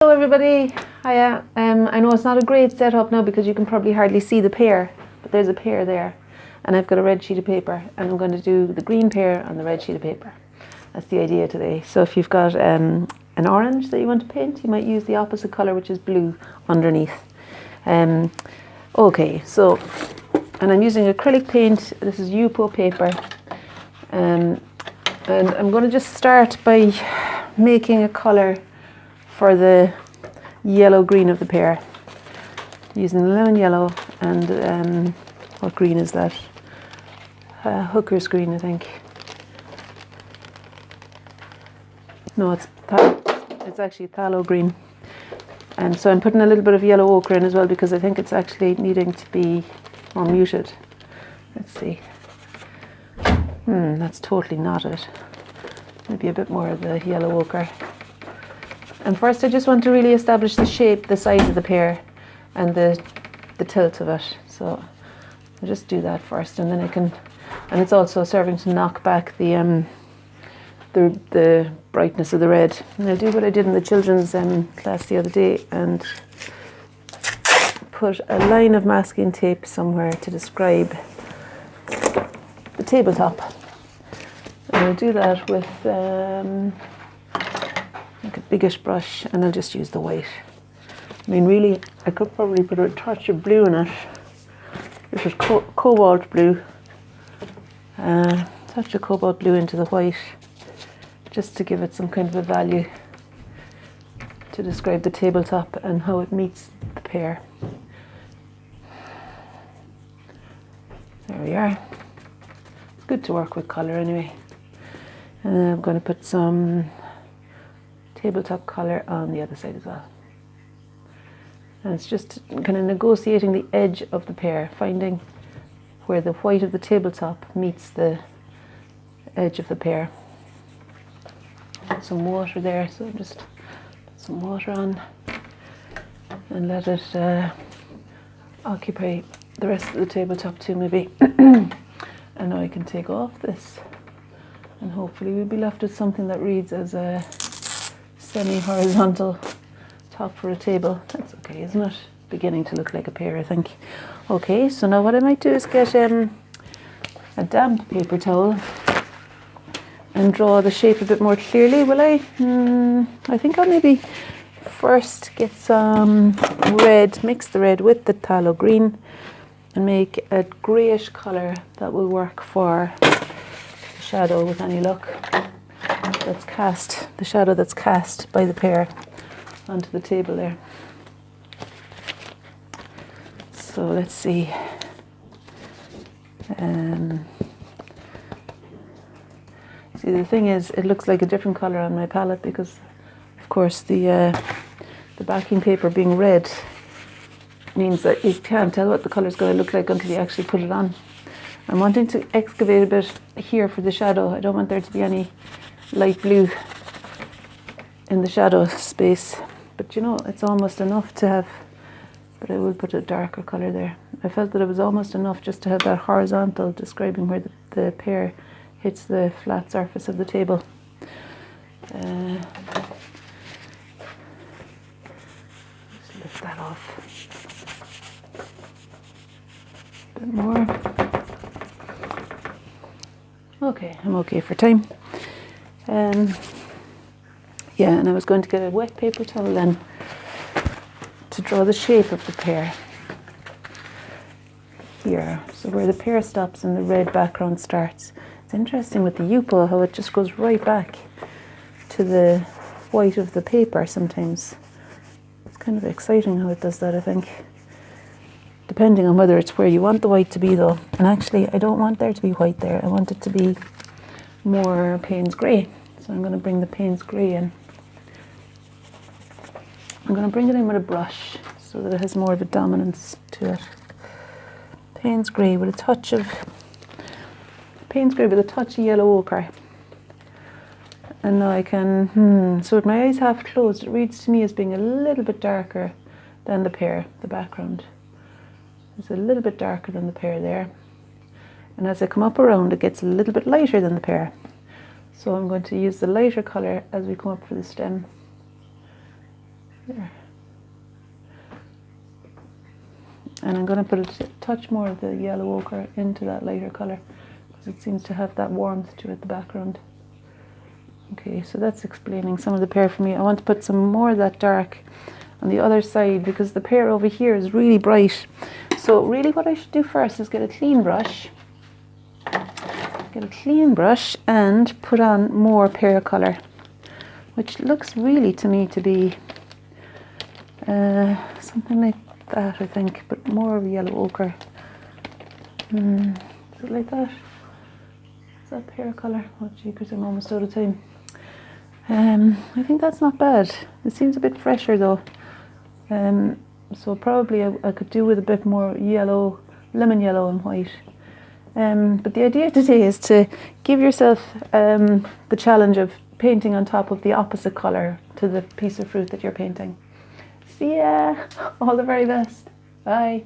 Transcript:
Hello everybody, hiya. I know it's not a great setup now because you can probably hardly see the pear, but there's a pear there, and I've got a red sheet of paper, and I'm going to do the green pear on the red sheet of paper. That's the idea today. So if you've got an orange that you want to paint, you might use the opposite colour, which is blue, underneath. Okay, so, and I'm using acrylic paint. This is Yupo paper, and I'm going to just start by making a colour for the yellow-green of the pear, using the lemon yellow and what green is that? Hooker's green, I think. No, it's actually phthalo green. And so I'm putting a little bit of yellow ochre in as well because I think it's actually needing to be more muted. Let's see. That's totally not it. Maybe a bit more of the yellow ochre. And first I just want to really establish the shape, the size of the pear and the tilt of it. So I'll just do that first, and then I can, and it's also serving to knock back the brightness of the red. And I'll do what I did in the children's class the other day and put a line of masking tape somewhere to describe the tabletop. And I'll do that with like a biggish brush, and I'll just use the white. I mean, really, I could probably put a touch of blue in it. This is cobalt blue. Touch of cobalt blue into the white, just to give it some kind of a value to describe the tabletop and how it meets the pear. There we are. Good to work with colour anyway. And then I'm going to put some tabletop colour on the other side as well. And it's just kind of negotiating the edge of the pear, finding where the white of the tabletop meets the edge of the pear. Put some water there, so just put some water on and let it occupy the rest of the tabletop too, maybe. And now I can take off this, and hopefully we'll be left with something that reads as a semi-horizontal top for a table. That's okay, isn't it? Beginning to look like a pear, I think. Okay, so now what I might do is get a damp paper towel and draw the shape a bit more clearly, will I? I think I'll maybe first get some red, mix the red with the phthalo green and make a greyish colour that will work for the shadow with any luck. That's cast, the shadow that's cast by the pear onto the table there. So let's see. See, the thing is, it looks like a different colour on my palette because, of course, the backing paper being red means that you can't tell what the colour is going to look like until you actually put it on. I'm wanting to excavate a bit here for the shadow. I don't want there to be any light blue in the shadow space, but you know, it's almost enough to have, but I will put a darker colour there. I felt that it was almost enough just to have that horizontal describing where the pear hits the flat surface of the table. Let's lift that off a bit more. Okay, I'm okay for time. Yeah, and I was going to get a wet paper towel then to draw the shape of the pear here. So where the pear stops and the red background starts. It's interesting with the Yupo how it just goes right back to the white of the paper sometimes. It's kind of exciting how it does that, I think. Depending on whether it's where you want the white to be though. And actually I don't want there to be white there. I want it to be more Payne's grey. So I'm going to bring the Payne's grey in. I'm going to bring it in with a brush so that it has more of a dominance to it. Payne's grey with a touch of yellow ochre. And now I can, so with my eyes half closed, it reads to me as being a little bit darker than the pear, the background. It's a little bit darker than the pear there. And as I come up around, it gets a little bit lighter than the pear. So I'm going to use the lighter colour as we come up for the stem. There. And I'm going to put a touch more of the yellow ochre into that lighter colour because it seems to have that warmth to it, the background. Okay, so that's explaining some of the pear for me. I want to put some more of that dark on the other side because the pear over here is really bright. So really what I should do first is get a clean brush. Get a clean brush and put on more pear colour, which looks really to me to be something like that, I think, but more of a yellow ochre. Is it like that? Is that pear colour? Oh jeepers, I'm almost out of time. I think that's not bad. It seems a bit fresher though. So probably I could do with a bit more yellow, lemon yellow and white. But the idea today is to give yourself the challenge of painting on top of the opposite colour to the piece of fruit that you're painting. See ya! All the very best. Bye.